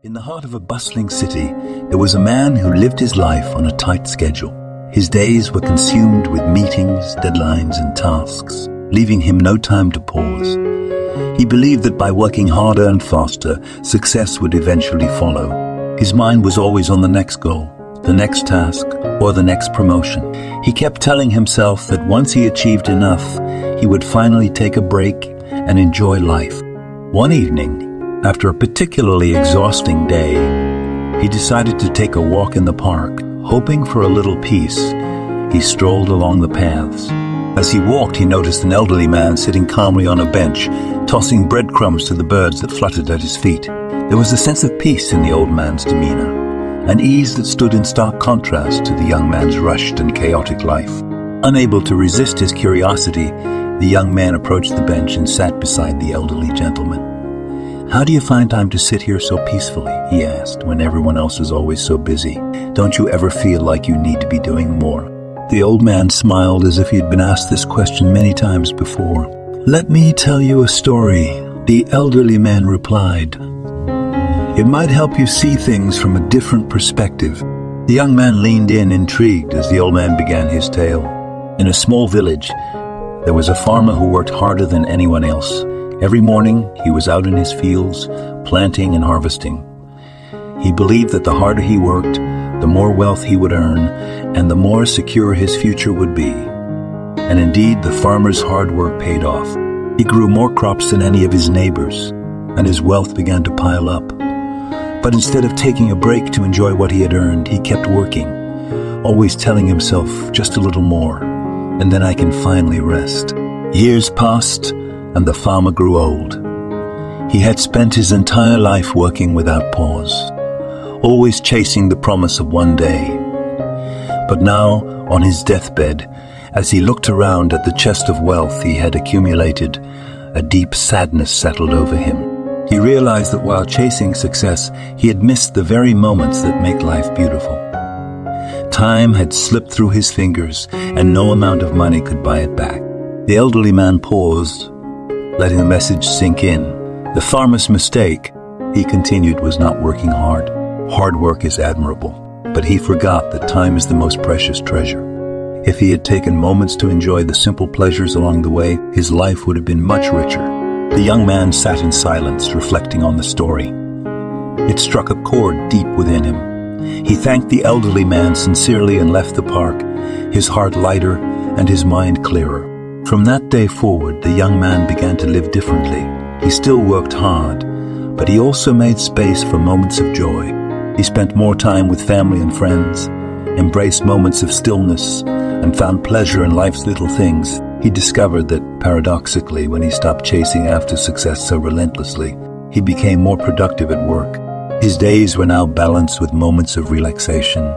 In the heart of a bustling city, there was a man who lived his life on a tight schedule. His days were consumed with meetings, deadlines, and tasks, leaving him no time to pause. He believed that by working harder and faster, success would eventually follow. His mind was always on the next goal, the next task, or the next promotion. He kept telling himself that once he achieved enough, he would finally take a break and enjoy life. One evening, after a particularly exhausting day, he decided to take a walk in the park. Hoping for a little peace, he strolled along the paths. As he walked, he noticed an elderly man sitting calmly on a bench, tossing breadcrumbs to the birds that fluttered at his feet. There was a sense of peace in the old man's demeanor, an ease that stood in stark contrast to the young man's rushed and chaotic life. Unable to resist his curiosity, the young man approached the bench and sat beside the elderly gentleman. "How do you find time to sit here so peacefully?" he asked, "when everyone else is always so busy. Don't you ever feel like you need to be doing more?" The old man smiled as if he had been asked this question many times before. "Let me tell you a story," the elderly man replied. "It might help you see things from a different perspective." The young man leaned in, intrigued, as the old man began his tale. In a small village, there was a farmer who worked harder than anyone else. Every morning, he was out in his fields, planting and harvesting. He believed that the harder he worked, the more wealth he would earn, and the more secure his future would be. And indeed, the farmer's hard work paid off. He grew more crops than any of his neighbors, and his wealth began to pile up. But instead of taking a break to enjoy what he had earned, he kept working, always telling himself, just a little more, and then I can finally rest. Years passed, and the farmer grew old. He had spent his entire life working without pause, always chasing the promise of one day. But now, on his deathbed, as he looked around at the chest of wealth he had accumulated, a deep sadness settled over him. He realized that while chasing success, he had missed the very moments that make life beautiful. Time had slipped through his fingers, and no amount of money could buy it back. The elderly man paused, letting the message sink in. The farmer's mistake, he continued, was not working hard. Hard work is admirable, but he forgot that time is the most precious treasure. If he had taken moments to enjoy the simple pleasures along the way, his life would have been much richer. The young man sat in silence, reflecting on the story. It struck a chord deep within him. He thanked the elderly man sincerely and left the park, his heart lighter and his mind clearer. From that day forward, the young man began to live differently. He still worked hard, but he also made space for moments of joy. He spent more time with family and friends, embraced moments of stillness, and found pleasure in life's little things. He discovered that, paradoxically, when he stopped chasing after success so relentlessly, he became more productive at work. His days were now balanced with moments of relaxation,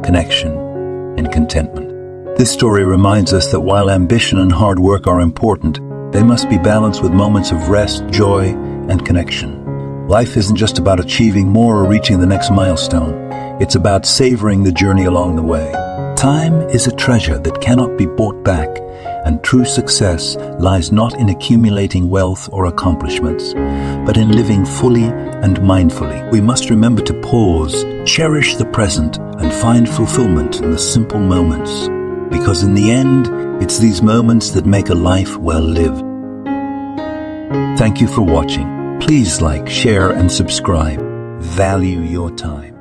connection, and contentment. This story reminds us that while ambition and hard work are important, they must be balanced with moments of rest, joy, and connection. Life isn't just about achieving more or reaching the next milestone. It's about savoring the journey along the way. Time is a treasure that cannot be bought back, and true success lies not in accumulating wealth or accomplishments, but in living fully and mindfully. We must remember to pause, cherish the present, and find fulfillment in the simple moments. Because in the end, it's these moments that make a life well lived. Thank you for watching. Please like, share, and subscribe. Value your time.